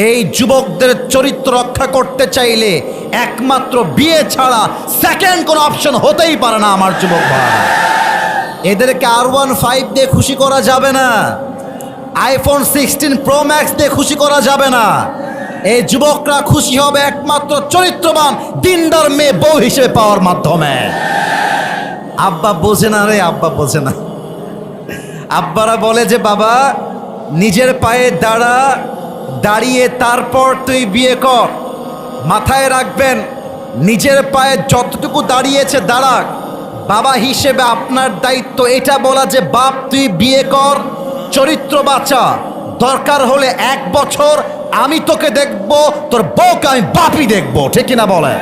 এই যুবকদের চরিত্র রক্ষা করতে চাইলে একমাত্র বিয়ে ছাড়া সেকেন্ড কোনো অপশন হতেই পারে না আমার যুবক ভাই। এদেরকে R15 দিয়ে খুশি করা যাবে না, iPhone 16 Pro Max দিয়ে খুশি করা যাবে না। এই যুবকরা খুশি হবে একমাত্র চরিত্রবান দিনদার মেয়ে বউ হিসেবে পাওয়ার মাধ্যমে। আব্বা বোঝে না রে, আব্বা বোঝে না। আব্বারা বলে যে বাবা নিজের পায়ে দাঁড়া, দাঁড়িয়ে তারপর তুই বিয়ে কর। মাথায় রাখবেন নিজের পায়ে যতটুকু দাঁড়িয়েছে দাঁড়াক। বাবা হিসেবে আপনার দায়িত্ব এটা বলা যে বাপ তুই বিয়ে কর, চরিত্র বাঁচা, দরকার হলে 1 বছর আমি তোকে দেখব, তোর বউকে আমি বাপই দেখব, ঠিক কিনা বলে?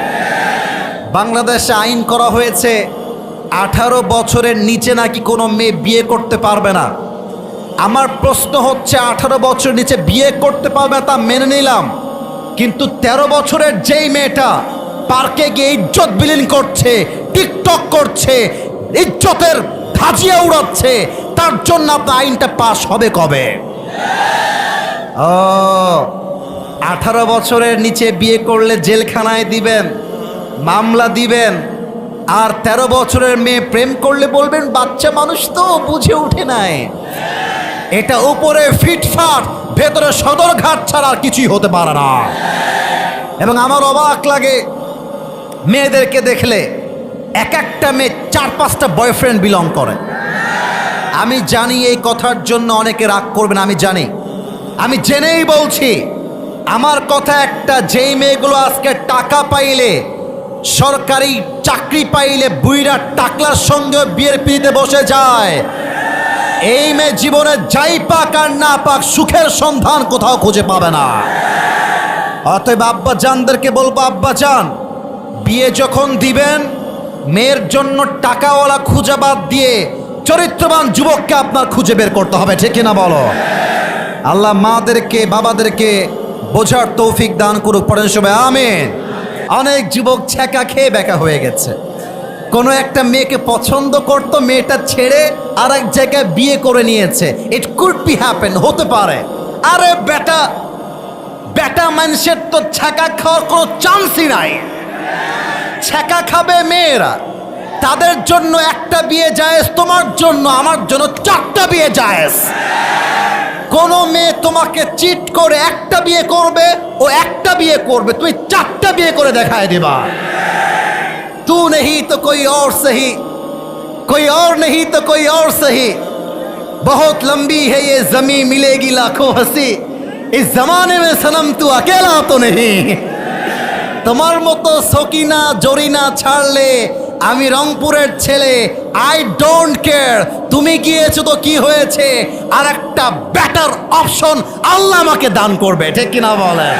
বাংলাদেশে আইন করা হয়েছে 18 বছরের নিচে নাকি কোনো মেয়ে বিয়ে করতে পারবে না। আমার প্রশ্ন হচ্ছে 18 বছর নিচে বিয়ে করতে পারবে তা মেনে নিলাম, কিন্তু 13 বছরের যেই মেয়েটা পার্কে গিয়ে ইজ্জত বিলীন করছে, টিকটক করছে, ইজ্জতের ধাজিয়া উড়াচ্ছে, তার জন্য আপনার আইনটা পাস হবে কবে? 18 বছরের নিচে বিয়ে করলে জেলখানায় দিবেন, মামলা দিবেন। আর 13 বছরের মেয়ে প্রেম করলে বলবেন বাচ্চা মানুষ তো বুঝে উঠে নাই। এটা উপরে ফিটফাট, ভেতরে সদরঘাট ছাড়া আর কিছুই হতে পারে না। এবং আমার অবাক লাগে মেয়েদেরকে দেখলে, এক একটা মেয়ে 4-5টা বয়ফ্রেন্ড বিলং করে। আমি জানি এই কথার জন্য অনেকে রাগ করবেন, আমি জানি, আমি জেনেই বলছি। আমার কথা একটা, যেই মেয়েগুলো আজকে টাকা পাইলে, সরকারি চাকরি পাইলে বুইরা টাকলার সঙ্গে বিয়ের পিড়িতে বসে যায়, এই মেয়ে জীবনে যাই পাক আর না পাক সুখের সন্ধান কোথাও খুঁজে পাবে না। অতএব আব্বা জানদেরকে বলবো, আব্বা জান বিয়ে যখন দিবেন মেয়ের জন্য টাকাওয়ালা খুঁজে বাদ দিয়ে চরিত্রবান যুবককে আপনার খুঁজে বের করতে হবে, ঠিক কিনা বলো? আল্লাহ মাদেরকে বাবাদেরকে বোঝার তৌফিক দান করুক, পড়েন সবাই আমিন। অনেক যুবক ছ্যাঁকা খেয়ে বেকা হয়ে গেছে। কোনো একটা মেয়েকে পছন্দ করতো, মেয়েটা ছেড়ে আর এক জায়গায় বিয়ে করে নিয়েছে। ইট কুড বি হ্যাপেন, হতে পারে। আরে বেটা, বেটা মানুষের তো ছ্যাঁকা খাওয়ার কোনো চান্সই নাই। ছ্যাঁকা খাবে মেয়েরা, তাদের জন্য একটা বিয়ে জায়েজ, তোমার জন্য আমার জন্য 4টা বিয়ে জায়েজ। কোন মেয়ে তোমাকে চিট করে একটা বিয়ে করবে, ও একটা বিয়ে করবে, তুমি 4টা বিয়ে করে দেখায় দিবা। तू नहीं तो कोई और सही, कोई और नहीं तो कोई और सही, बहुत लंबी है ये जमीन, मिलेगी लाखों हंसी, इस जमाने में सनम तू अकेला तो नहीं। তোমার মতো সকিনা জরিনা ছাড়লে আমি রংপুরের ছেলে, আই ডোন্ট কেয়ার। তুমি গিয়েছো তো কি হয়েছে, আর একটা বেটার অপশন আল্লাহ আমাকে দান করবে, ঠিক কিনা বলেন?